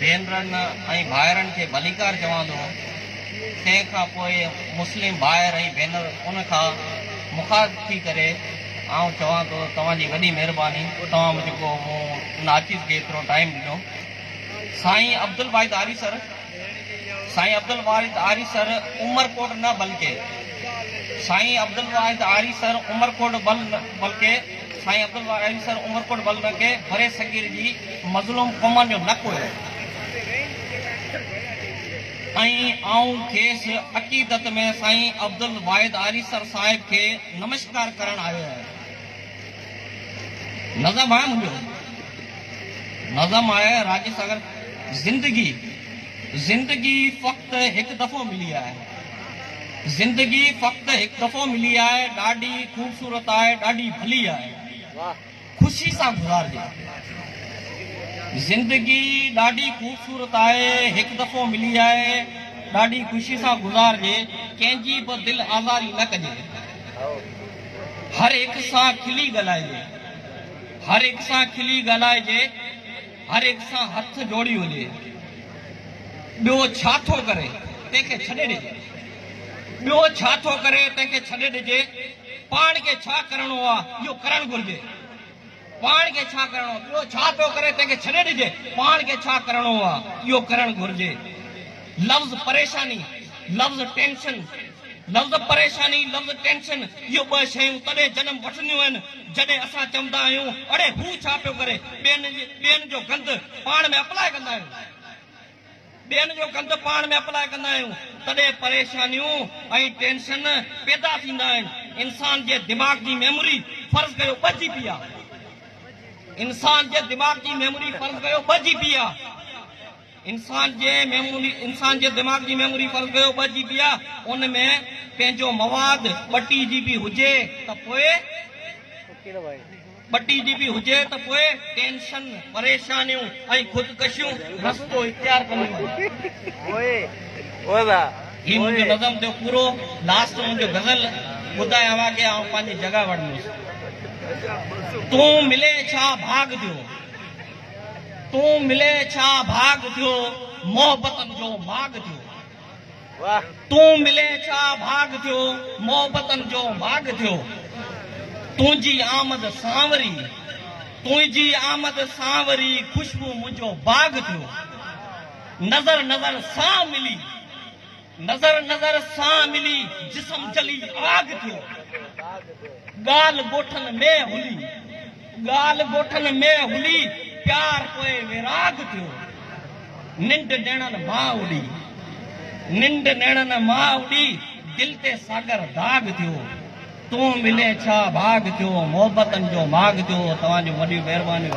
भेनरनि ऐं भाइरनि खे भलीकार चवां थो। तंहिंखां पोइ मुस्लिम भाइर ऐं भेनर उन खां मुखातिब थी करे आउं चवां थो तव्हांजी वॾी महिरबानी, तव्हां जेको मूं नाचिस खे एतिरो टाइम ॾिनो। साईं अब्दुल वाहिद आरी सर उमरकोट न बल्कि साईं अब्दुल वाहिद आरी सर उमरकोट बल्कि साईं अब्दुल वाहिद आरी सर उमरकोट बल के बरे सगीर जी मज़लूम क़ौमनि जो नक हुयो। आऊं खेसि अक़ीदत में साईं अब्दुल वाहिद आरी सर साहिब के नमस्कार करण आयो है। नज़म है मुझे, नज़म है राजेश सागर। जिंदगी फ़क़्त एक दफ़ो मिली है, जिंदगी फ़क़्त एक दफ़ो मिली है, ॾाढी खूबसूरत है, ॾाढी भली है, खुशी सां गुज़ारजे। जिंदगी ॾाढी खूबसूरत है, एक दफ़ो मिली है, ॾाढी खुशी सां गुज़ारजे। कंहिंजी बि दिल आज़ारी न कजे, हर एक सां खिली ॻाल्हाइजे, हर एक सां खिली ॻाल्हाइजे, हर एक सां हथ जोड़ी हुजे। ॿियो छा थो करे तंहिंखे छॾे ॾिजे, ॿियो छा थो करे तंहिंखे छॾे ॾिजे। पाण खे छा करणो आहे इहो करणु घुरिजे, पाण खे छा करणो, ॿियो छा थो करे तंहिंखे छॾे ॾिजे। पाण खे छा करणो आहे इहो करणु घुरिजे। लफ़्ज़ परेशानी, लफ़्ज़ टेंशन, लफ़्ज़ परेशानी, लफ़्ज़ टेंशन, इहो ॿ शयूं तॾहिं जनम वठंदियूं आहिनि जॾहिं असां चवंदा आहियूं अड़े हू छा पियो करे। ॿियनि जो गंद पाण में अप्लाई कंदा आहियूं, ॿियनि जो गंद पाण में अप्लाई कंदा आहियूं, तॾहिं परेशानियूं ऐं टेंशन पैदा थींदा आहिनि। इंसान जे दिमाग़ जी मेमोरी फर्ज़ कयो बची पई आहे, इंसान जे दिमाग़ जी मेमोरी फर्ज़ कयो बची पई आहे, इंसान जे दिमाग़ जी मेमोरी फर्ज़ कयो बची पई आहे। उन में पंहिंजो मवाद 2 GB हुजे त पोइ 2 GB हुजे त पोइ टेंशन, परेशानियूं ऐं ख़ुदकशियूं रस्तो इख्तियार कंदियूं। ही मुंहिंजो नज़म थियो पूरो। लास्ट मुंहिंजो गज़ल ॿुधायां कि आउं पंहिंजी जॻह वठंदुसि। तूं मिले छा भाग थियो, तूं मिले छा भाग थियो, मोहब्बतनि जो माग थियो। तूं मिले छा भाग थियो, मोहब्बतनि जो माग थियो। तुंहिंजी आमद सांवरी, तुंहिंजी आमद सांवरी, खुशबू मुंहिंजो बाग थियो। नज़र नज़र सां मिली, नज़र नज़र सां मिली, जिस्म जली आग थियो। ॻाल्हि ॻोठनि में हुली, ॻाल्हि ॻोठनि में हुली, प्यार पोइ विराग थियो। निंड नेणनि मां उड़ी, निंड नेणनि मां उड़ी, दिल ते सागर दाग थियो। तूं मिले छा भाग थियो, मोहब्बतनि जो माग थियो। तव्हांजो वॾी महिरबानी।